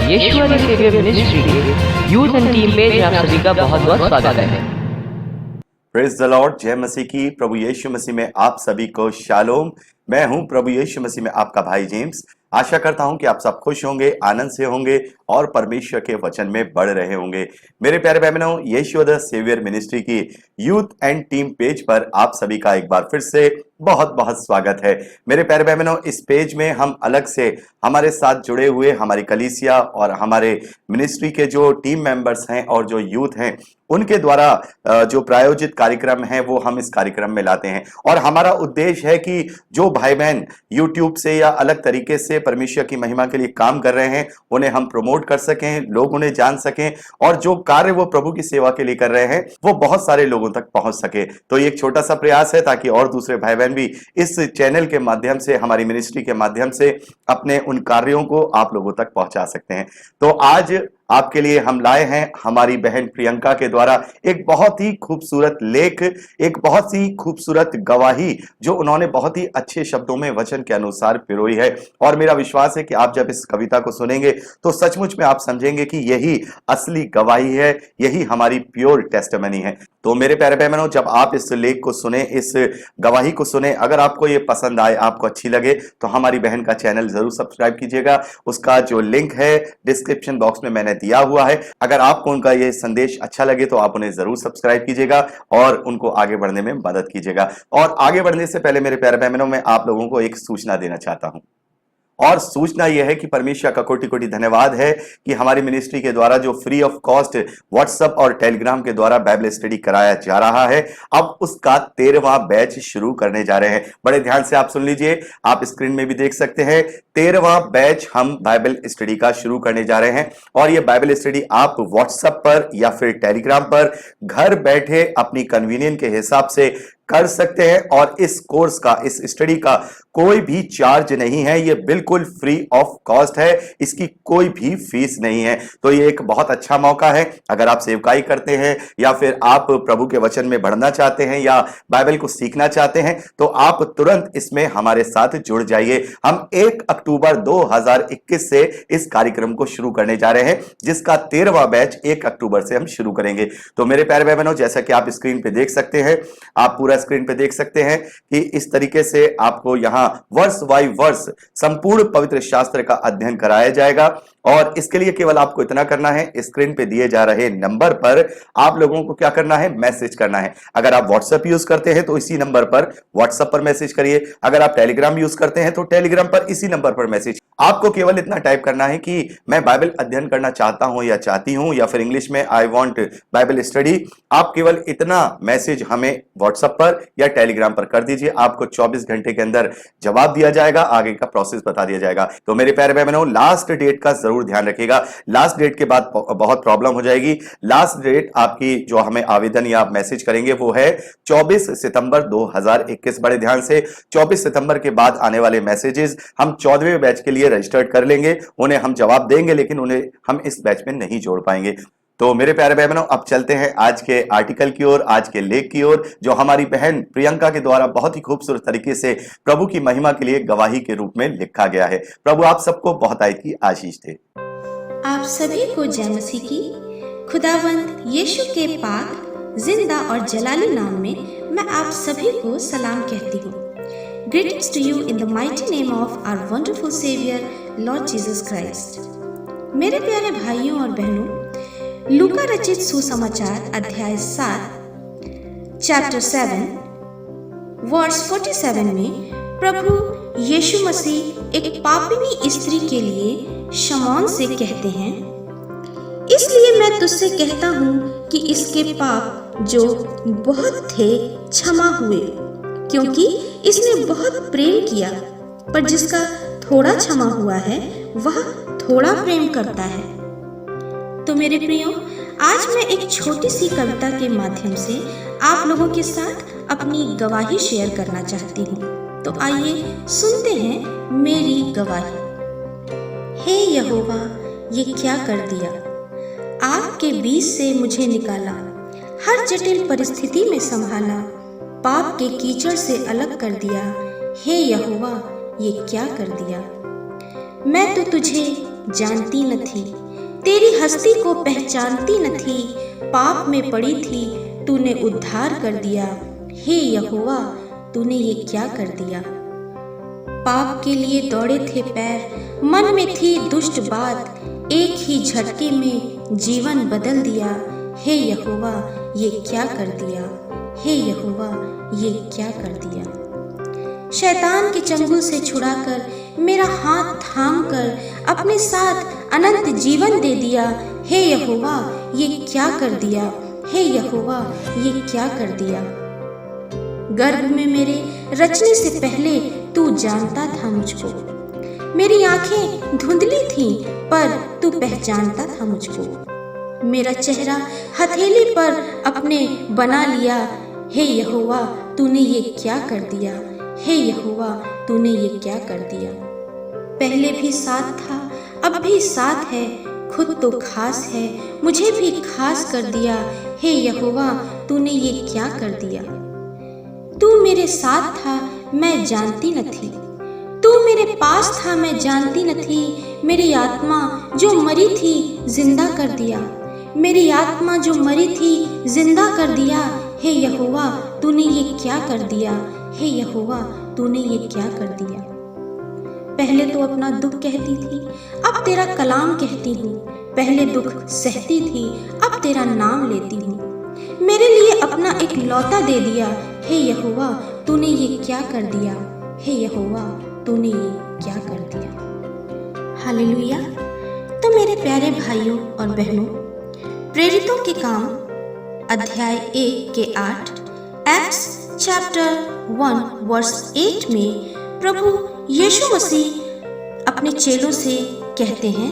यीशु saviour ministry के youth and team page में आप सभी का बहुत बहुत स्वागत है। Praise the Lord. जय मसीह की। प्रभु यीशु मसीह में आप सभी को शालोम। मैं हूं प्रभु यीशु मसीह में आपका भाई जेम्स। आशा करता हूं कि आप सब खुश होंगे, आनंद से होंगे और परमेश्वर के वचन में बढ़ रहे होंगे। मेरे प्यारे बहनों, यीशु द सेवियर मिनिस्ट्री की यूथ एंड टीम पेज पर आप सभी का एक बार फिर से बहुत बहुत स्वागत है। मेरे प्यारे बहनों, इस पेज में हम अलग से हमारे साथ जुड़े हुए हमारी कलीसिया और हमारे मिनिस्ट्री के जो टीम मेंबर्स हैं और जो यूथ हैं उनके द्वारा जो प्रायोजित कार्यक्रम है वो हम इस कार्यक्रम में लाते हैं। और हमारा उद्देश्य है कि जो भाई बहन यूट्यूब से या अलग तरीके से परमेश्वर की महिमा के लिए काम कर रहे हैं उन्हें हम प्रमोट कर सकें, लोग उन्हें जान सकें और जो कार्य वो प्रभु की सेवा के लिए कर रहे हैं वो बहुत सारे लोगों तक पहुंच सके। तो ये एक छोटा सा प्रयास है ताकि और दूसरे भाई बहन भी इस चैनल के माध्यम से, हमारी मिनिस्ट्री के माध्यम से अपने उन कार्यों को आप लोगों तक पहुंचा सकते हैं। तो आज आपके लिए हम लाए हैं हमारी बहन प्रियंका के द्वारा एक बहुत ही खूबसूरत लेख, एक बहुत ही खूबसूरत गवाही जो उन्होंने बहुत ही अच्छे शब्दों में वचन के अनुसार पिरोई है। और मेरा विश्वास है कि आप जब इस कविता को सुनेंगे तो सचमुच में आप समझेंगे कि यही असली गवाही है, यही हमारी प्योर टेस्टिमनी है। तो मेरे प्यारे बहनों, जब आप इस लेख को सुने, इस गवाही को सुने, अगर आपको ये पसंद आए, आपको अच्छी लगे तो हमारी बहन का चैनल जरूर सब्सक्राइब कीजिएगा। उसका जो लिंक है डिस्क्रिप्शन बॉक्स में मैंने दिया हुआ है। अगर आपको उनका ये संदेश अच्छा लगे तो आप उन्हें जरूर सब्सक्राइब कीजिएगा और उनको आगे बढ़ने में मदद कीजिएगा। और आगे बढ़ने से पहले मेरे प्यारे बहनों, मैं आप लोगों को एक सूचना देना चाहता हूं। और सूचना यह है कि परमेश्वर का कोटि कोटि धन्यवाद है कि हमारी मिनिस्ट्री के द्वारा जो फ्री ऑफ कॉस्ट व्हाट्सएप और टेलीग्राम के द्वारा बाइबल स्टडी कराया जा रहा है, अब उसका 13वां बैच शुरू करने जा रहे हैं। बड़े ध्यान से आप सुन लीजिए, आप स्क्रीन में भी देख सकते हैं। 13वां बैच हम बाइबल स्टडी का शुरू करने जा रहे हैं और यह बाइबल स्टडी आप व्हाट्सएप पर या फिर टेलीग्राम पर घर बैठे अपनी कन्वीनियंस के हिसाब से कर सकते हैं। और इस कोर्स का, इस स्टडी का कोई भी चार्ज नहीं है, ये बिल्कुल फ्री ऑफ कॉस्ट है, इसकी कोई भी फीस नहीं है। तो ये एक बहुत अच्छा मौका है। अगर आप सेवकाई करते हैं या फिर आप प्रभु के वचन में बढ़ना चाहते हैं या बाइबल को सीखना चाहते हैं तो आप तुरंत इसमें हमारे साथ जुड़ जाइए। हम 1 अक्टूबर 2021 से इस कार्यक्रम को शुरू करने जा रहे हैं, जिसका 13वां बैच 1 अक्टूबर से हम शुरू करेंगे। तो मेरे प्यारे भाई बहनों, जैसा कि आप स्क्रीन पे देख सकते हैं, आप पूरा स्क्रीन पे देख सकते हैं कि इस तरीके से आपको यहां वर्ष बाय वर्ष संपूर्ण पवित्र शास्त्र का अध्ययन कराया जाएगा। और इसके लिए केवल आपको इतना करना है, स्क्रीन पे दिए जा रहे नंबर पर आप लोगों को क्या करना है, मैसेज करना है। अगर आप व्हाट्सएप यूज करते हैं तो इसी नंबर पर व्हाट्सएप पर मैसेज करिए। अगर आप टेलीग्राम यूज करते हैं तो टेलीग्राम पर इसी नंबर पर मैसेज। आपको केवल इतना टाइप करना है कि मैं बाइबल अध्ययन करना चाहता हूं या चाहती हूं, या फिर इंग्लिश में आई वांट बाइबल स्टडी। आप केवल इतना मैसेज हमें व्हाट्सएप पर या टेलीग्राम पर कर दीजिए। आपको 24 घंटे के अंदर जवाब दिया जाएगा, आगे का प्रोसेस बता दिया जाएगा। तो मेरे प्यारे भाई बहनों, लास्ट डेट का जरूर ध्यान रखिएगा। लास्ट डेट के बाद बहुत प्रॉब्लम हो जाएगी। लास्ट डेट आपकी जो हमें आवेदन या आप मैसेज करेंगे वो है 24 सितंबर 2021। बड़े ध्यान से, 24 सितंबर के बाद आने वाले मैसेजेस हम 14वें बैच के लिए रजिस्टर्ड कर लेंगे, उन्हें हम जवाब देंगे, लेकिन उन्हें हम इस बैच में नहीं जोड़ पाएंगे। तो मेरे प्यारे भाई बहनों, अब चलते हैं आज के आर्टिकल की ओर, आज के लेख की ओर, जो हमारी बहन प्रियंका के द्वारा बहुत ही खूबसूरत तरीके से प्रभु की महिमा के लिए गवाही के रूप में लिखा गया है। प्रभु आप सबको बहुत की आशीष दे। आप सभी को जय मसीह की। खुदावंद यीशु के पाक, जिंदा और जलाली नाम में मैं आप सभी को सलाम कहती हूँ। Greetings to you in the mighty name of our wonderful Savior, Lord Jesus Christ. मेरे प्यारे भाइयों और बहनों, लूका रचित सुसमाचार अध्याय 7 चैप्टर 7 वर्स 47 में प्रभु यीशु मसीह एक पापिनी स्त्री के लिए शमौन से कहते हैं, इसलिए मैं तुझसे कहता हूँ कि इसके पाप जो बहुत थे क्षमा हुए, क्योंकि इसने बहुत प्रेम किया। पर जिसका थोड़ा क्षमा हुआ है वह थोड़ा प्रेम करता है। तो मेरे प्रियो, आज मैं एक छोटी सी कविता के माध्यम से आप लोगों के साथ अपनी गवाही शेयर करना चाहती हूँ। तो आइए सुनते हैं मेरी गवाही। हे यहोवा, ये क्या कर दिया, आग के बीच से मुझे निकाला, हर जटिल परिस्थिति में संभाला, पाप के कीचड़ से अलग कर दिया। हे यहोवा, ये क्या कर दिया। मैं तो तुझे जानती न थी, तेरी हस्ती को पहचानती न थी, पाप में पड़ी थी तूने उद्धार कर दिया। हे यहोवा, तूने ये क्या कर दिया। पाप के लिए दौड़े थे पैर, मन में थी दुष्ट बात, एक ही झटके में जीवन बदल दिया। हे यहोवा, ये क्या कर दिया। हे यहोवा, ये क्या कर दिया। शैतान के चंगुल से छुड़ाकर मेरा हाथ थाम कर अपने साथ अनंत जीवन दे दिया। हे यहोवा, ये क्या कर दिया। हे यहोवा, ये क्या कर दिया। गर्भ में मेरे रचने से पहले तू जानता था मुझको, मेरी आंखें धुंधली थीं पर तू पहचानता था मुझको, मेरा चेहरा हथेली पर अपने बना लिया। हे यहोवा, तूने ये क्या कर दिया। हे यहोवा, तूने ये क्या कर दिया। पहले भी साथ था, अब भी साथ है, खुद तो खास है, मुझे भी खास कर दिया। हे यहोवा, तूने ये क्या कर दिया। तू मेरे साथ था, मैं जानती न थी, तू मेरे पास था, मैं जानती न थी, मेरी आत्मा जो मरी थी जिंदा कर दिया, मेरी आत्मा जो मरी थी जिंदा कर दिया। हे यहोवा, तूने ये क्या कर दिया। हे यहोवा, तूने ये क्या कर दिया। पहले तो अपना दुख कहती थी, अब तेरा कलाम कहती हूँ, पहले दुख सहती थी, अब तेरा नाम लेती हूँ, मेरे लिए अपना एक लौता दे दिया। हे यहोवा, तूने ये क्या कर दिया। हे यहोवा, तूने ये क्या कर दिया। हालेलुया। तो मेरे प्यारे भाइयों और बहनों, प्रेरितों के काम अध्याय 1 के 8, एक्ट्स चैप्टर 1 वर्स 8 में प्रभु यीशु मसीह अपने चेलों से कहते हैं,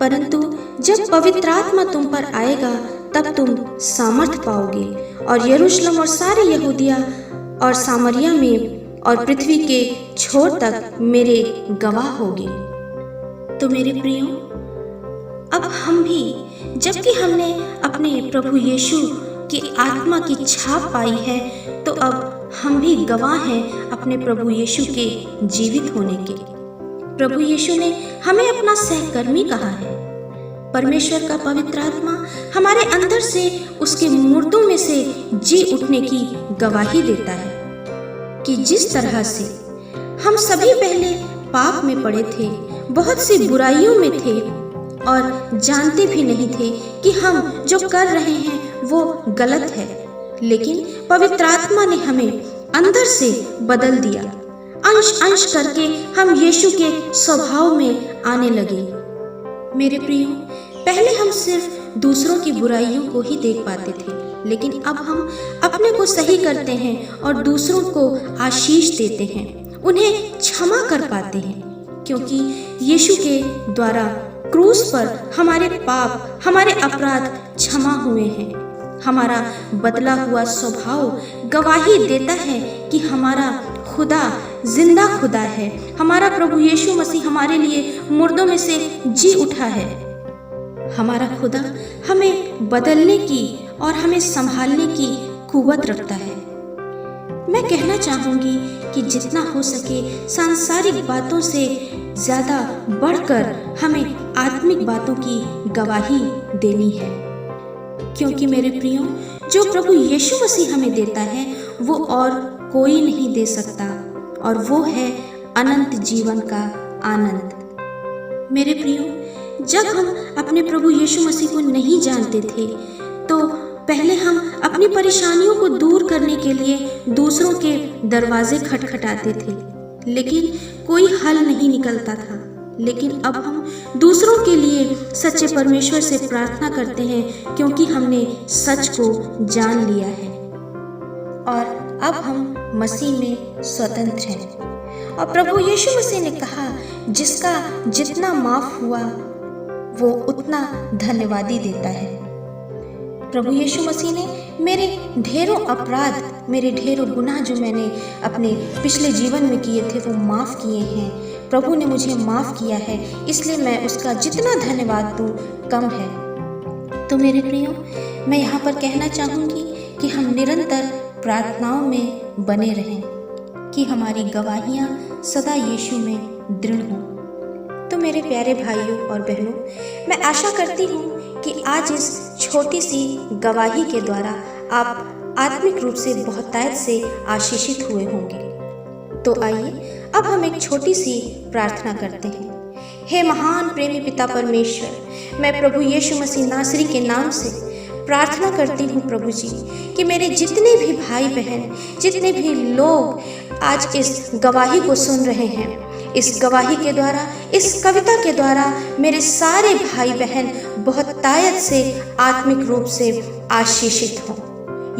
परंतु जब पवित्र आत्मा तुम पर आएगा तब तुम सामर्थ पाओगे और यरूशलेम और सारे यहूदिया और सामरिया में और पृथ्वी के छोर तक मेरे गवाह होगे। तो मेरे प्रियो, अब हम भी, जबकि हमने अपने प्रभु यीशु की आत्मा की छाप पाई है, तो अब हम भी गवाह हैं अपने प्रभु यीशु के जीवित होने के। प्रभु यीशु ने हमें अपना सहकर्मी कहा है। परमेश्वर का पवित्र आत्मा हमारे अंदर से उसके मुर्दों में से जी उठने की गवाही देता है कि जिस तरह से हम सभी पहले पाप में पड़े थे, बहुत सी बुराइयों में थे और जानते भी नहीं थे कि हम जो कर रहे हैं वो गलत है, लेकिन पवित्र आत्मा ने हमें अंदर से बदल दिया। अंश अंश करके हम यीशु के स्वभाव में आने लगे। मेरे प्रियो, पहले हम सिर्फ दूसरों की बुराइयों को ही देख पाते थे, लेकिन अब हम अपने को सही करते हैं और दूसरों को आशीष देते हैं, उन्हें क्षमा कर पाते हैं, क्योंकि यीशु के द्वारा क्रूस पर हमारे पाप, हमारे अपराध क्षमा हुए हैं। हमारा बदला हुआ स्वभाव गवाही देता है कि हमारा खुदा जिंदा खुदा है। हमारा प्रभु यीशु मसीह हमारे लिए मुर्दों में से जी उठा है। हमारा खुदा हमें बदलने की और हमें संभालने की कुव्वत रखता है। मैं कहना चाहूँगी कि जितना हो सके सांसारिक बातों से ज़्यादा बढ़कर हमें आत्मिक बातों की गवाही देनी है, क्योंकि मेरे प्रियो, जो प्रभु यीशु मसीह हमें देता है वो और कोई नहीं दे सकता, और वो है अनंत जीवन का आनंद। मेरे प्रियो, जब हम अपने प्रभु यीशु मसीह को नहीं जानते थे तो पहले हम अपनी परेशानियों को दूर करने के लिए दूसरों के दरवाजे खटखटाते थे, लेकिन कोई हल नहीं निकलता था। लेकिन अब हम दूसरों के लिए सच्चे परमेश्वर से प्रार्थना करते हैं, क्योंकि हमने सच को जान लिया है और अब हम मसीह में स्वतंत्र हैं। और प्रभु यीशु मसीह ने कहा, जिसका जितना माफ हुआ वो उतना धन्यवादी देता है। प्रभु यीशु मसीह ने मेरे ढेरों अपराध, मेरे ढेरों गुनाह जो मैंने अपने पिछले जीवन में किए थे वो माफ़ किए हैं। प्रभु ने मुझे माफ़ किया है, इसलिए मैं उसका जितना धन्यवाद दूँ कम है। तो मेरे प्रियो, मैं यहाँ पर कहना चाहूँगी कि हम निरंतर प्रार्थनाओं में बने रहें, कि हमारी गवाहियाँ सदा यीशु में दृढ़ हों। तो मेरे प्यारे भाइयों और बहनों, मैं आशा करती हूँ कि आज इस छोटी सी गवाही के द्वारा आप आत्मिक रूप से बहुतायत से आशीषित हुए होंगे। तो आइए अब हम एक छोटी सी प्रार्थना करते हैं। हे महान प्रेमी पिता परमेश्वर, मैं प्रभु यीशु मसीह नासरी के नाम से प्रार्थना करती हूँ प्रभु जी कि मेरे जितने भी भाई बहन, जितने भी लोग आज इस गवाही को सुन रहे हैं, इस गवाही के द्वारा, इस कविता के द्वारा मेरे सारे भाई बहन बहुतायत से आत्मिक रूप से आशीषित हों।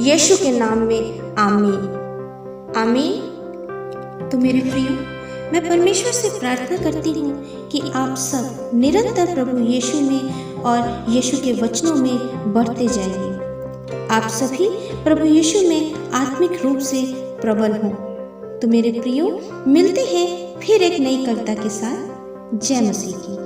यीशु के नाम में आमीन आमीन। तो मेरे प्रियो, मैं परमेश्वर से प्रार्थना करती हूँ कि आप सब निरंतर प्रभु यीशु में और यीशु के वचनों में बढ़ते जाइए। आप सभी प्रभु यीशु में आत्मिक रूप से प्रबल हों। तो मेरे प्रियो, मिलते हैं फिर एक नई कविता के साथ। जय मसीह की।